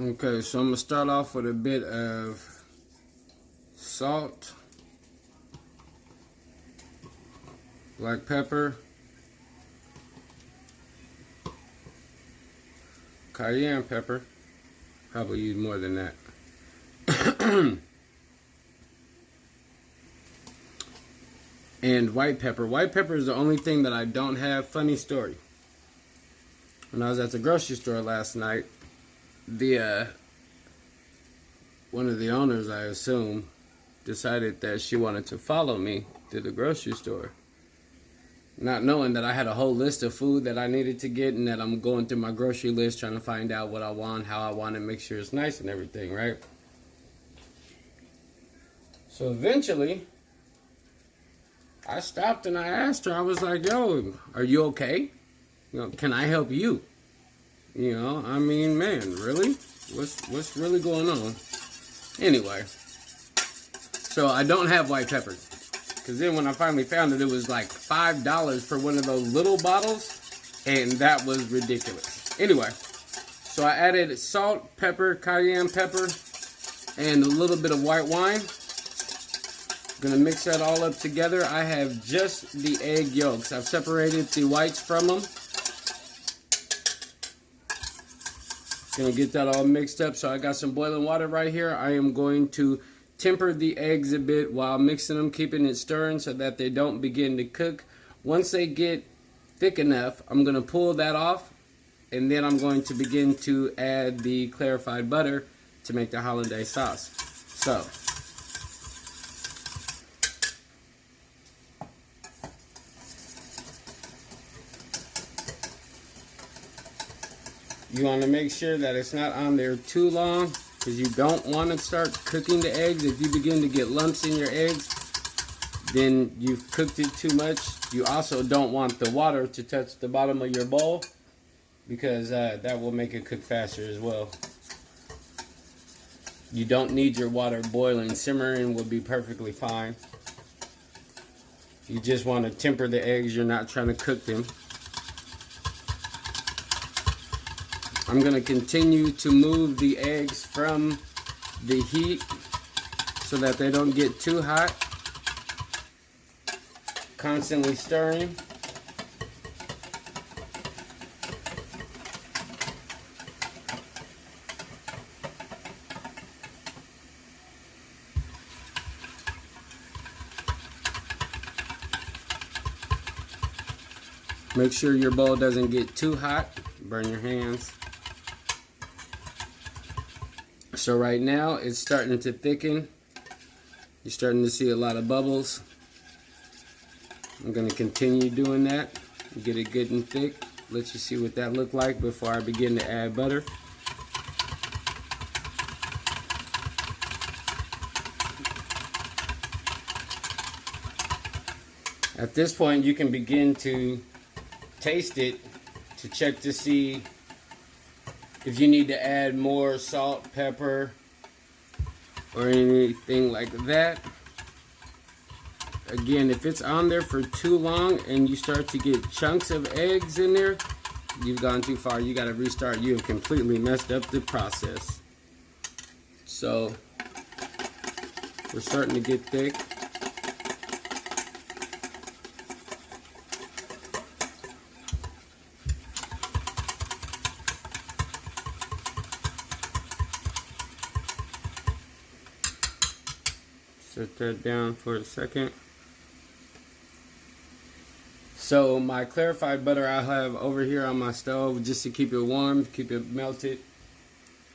Okay, so I'm gonna start off with a bit of salt, black pepper, cayenne pepper, probably use more than that, and white pepper. White pepper is the only thing that I don't have. Funny story. When I was at the grocery store last night, the one of the owners, I assume, decided that she wanted to follow me to the grocery store, not knowing that I had a whole list of food that I needed to get, and that I'm going through my grocery list trying to find out what I want, how I want it, make sure it's nice and everything, right? So eventually, I stopped and I asked her, I was like, yo, are you okay? You know, can I help you? You know, I mean, man, really? What's really going on? Anyway, so I don't have white pepper. Because then when I finally found it, it was like $5 for one of those little bottles. And that was ridiculous. Anyway, so I added salt, pepper, cayenne pepper, and a little bit of white wine. Gonna mix that all up together. I have just the egg yolks. I've separated the whites from them. Gonna get that all mixed up. So I got some boiling water right here. I am going to temper the eggs a bit while mixing them, keeping it stirring so that they don't begin to cook. Once they get thick enough, I'm gonna pull that off, and then I'm going to begin to add the clarified butter to make the hollandaise sauce. So you want to make sure that it's not on there too long, because you don't want to start cooking the eggs. If you begin to get lumps in your eggs, then you've cooked it too much. You also don't want the water to touch the bottom of your bowl, because that will make it cook faster as well. You don't need your water boiling. Simmering will be perfectly fine. You just want to temper the eggs. You're not trying to cook them. I'm going to continue to move the eggs from the heat so that they don't get too hot. Constantly stirring. Make sure your bowl doesn't get too hot. Burn your hands. So right now it's starting to thicken. You're starting to see a lot of bubbles. I'm going to continue doing that. Get it good and thick. Let you see what that looked like before I begin to add butter. At this point you can begin to taste it to check to see if you need to add more salt, pepper, or anything like that. Again, if it's on there for too long and you start to get chunks of eggs in there, you've gone too far. You got to restart. You have completely messed up the process. So we're starting to get thick. Set that down for a second. So my clarified butter I have over here on my stove just to keep it warm, keep it melted.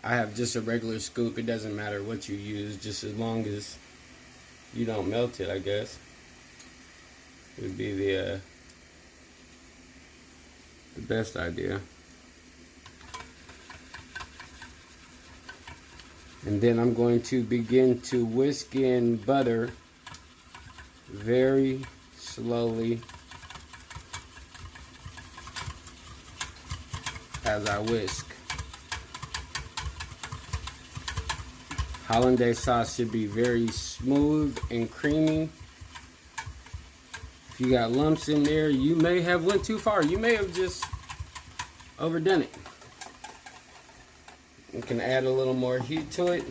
I have just a regular scoop. It doesn't matter what you use, just as long as you don't melt it, I guess. Would be the best idea. And then I'm going to begin to whisk in butter very slowly as I whisk. Hollandaise sauce should be very smooth and creamy. If you got lumps in there, you may have went too far. You may have just overdone it. You can add a little more heat to it.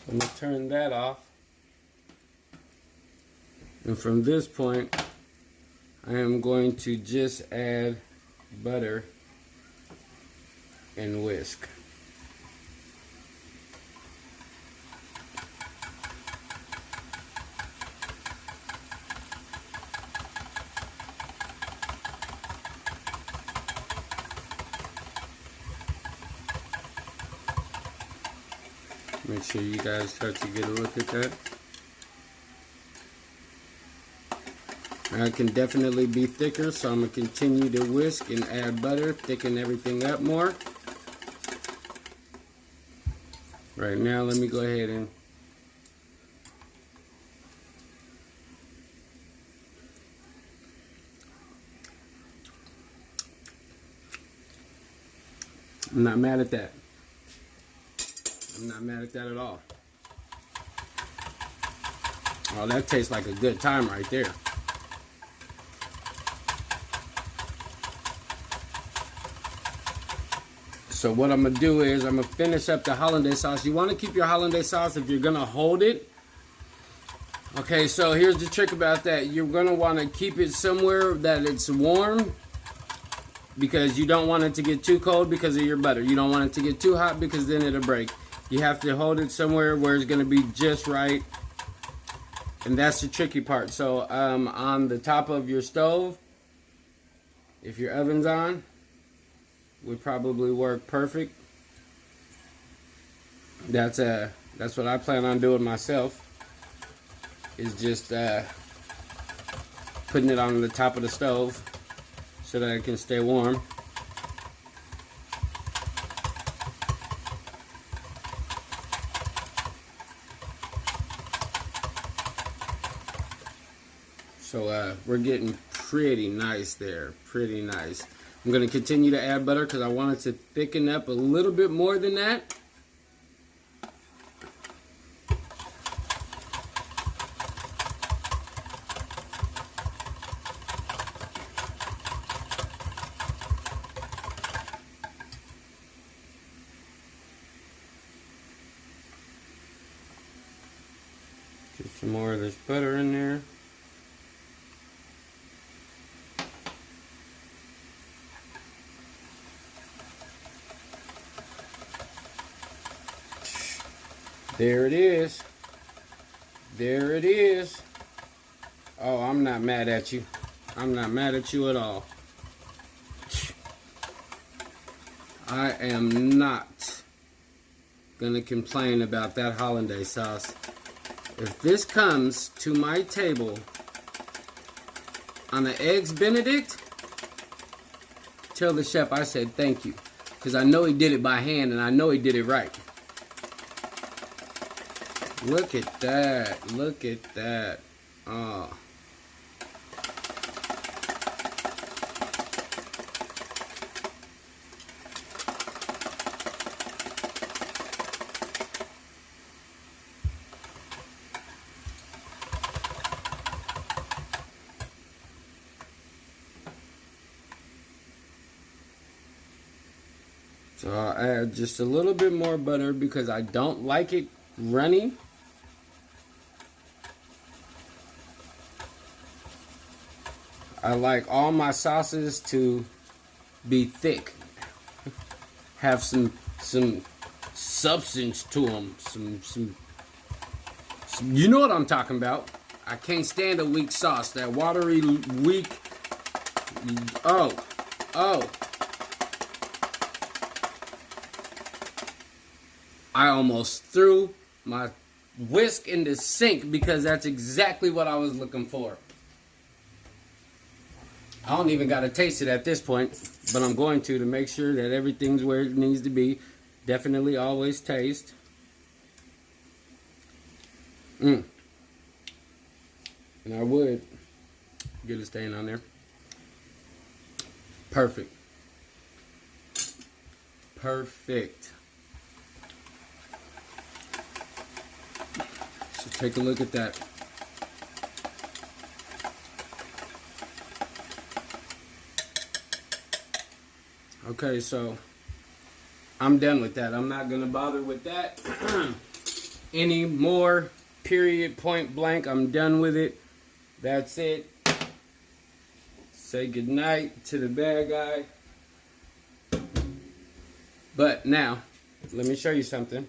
I'm going to turn that off. And from this point, I am going to just add butter and whisk. Make sure you guys start to get a look at that. It can definitely be thicker, so I'm going to continue to whisk and add butter, thicken everything up more. Right now, let me go ahead and I'm not mad at that. I'm not mad at that at all. Oh, that tastes like a good time right there. So what I'm going to do is I'm going to finish up the hollandaise sauce. You want to keep your hollandaise sauce if you're going to hold it. Okay, so here's the trick about that. You're going to want to keep it somewhere that it's warm, because you don't want it to get too cold because of your butter. You don't want it to get too hot because then it'll break. You have to hold it somewhere where it's going to be just right. And that's the tricky part. So on the top of your stove, if your oven's on, would probably work perfect. That's what I plan on doing myself, is just putting it on the top of the stove so that it can stay warm. So we're getting pretty nice there, pretty nice. I'm going to continue to add butter because I want it to thicken up a little bit more than that. Get some more of this butter in there. There it is. There it is. Oh, I'm not mad at you. I'm not mad at you at all. I am not gonna complain about that hollandaise sauce. If this comes to my table on an Eggs Benedict, tell the chef I said thank you. Because I know he did it by hand and I know he did it right. Look at that. Look at that. Oh. So I'll add just a little bit more butter because I don't like it runny. I like all my sauces to be thick, have some substance to them, some you know what I'm talking about. I can't stand a weak sauce, that watery, weak. Oh. I almost threw my whisk in the sink because that's exactly what I was looking for. I don't even got to taste it at this point, but I'm going to make sure that everything's where it needs to be. Definitely always taste. And I would get a stain on there. Perfect. perfect. So take a look at that. Okay, so I'm done with that. I'm not gonna bother with that anymore. Period, point blank. I'm done with it. That's it. Say goodnight to the bad guy. But now, let me show you something.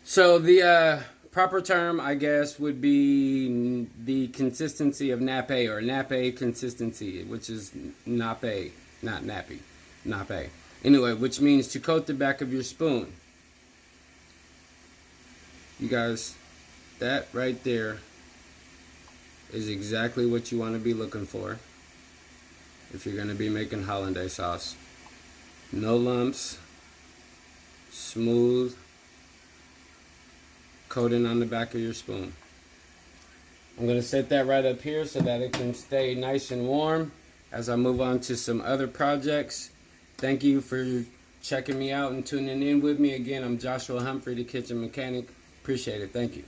So the proper term, I guess, would be the consistency of nappe, or nappe consistency, which is nappe, not nappy, nappe. Anyway, which means to coat the back of your spoon. You guys, that right there is exactly what you want to be looking for if you're going to be making hollandaise sauce. No lumps, smooth coating on the back of your spoon. I'm going to set that right up here so that it can stay nice and warm as I move on to some other projects. Thank you for checking me out and tuning in with me. Again, I'm Joshua Humphrey, the Kitchen Mechanic. Appreciate it. Thank you.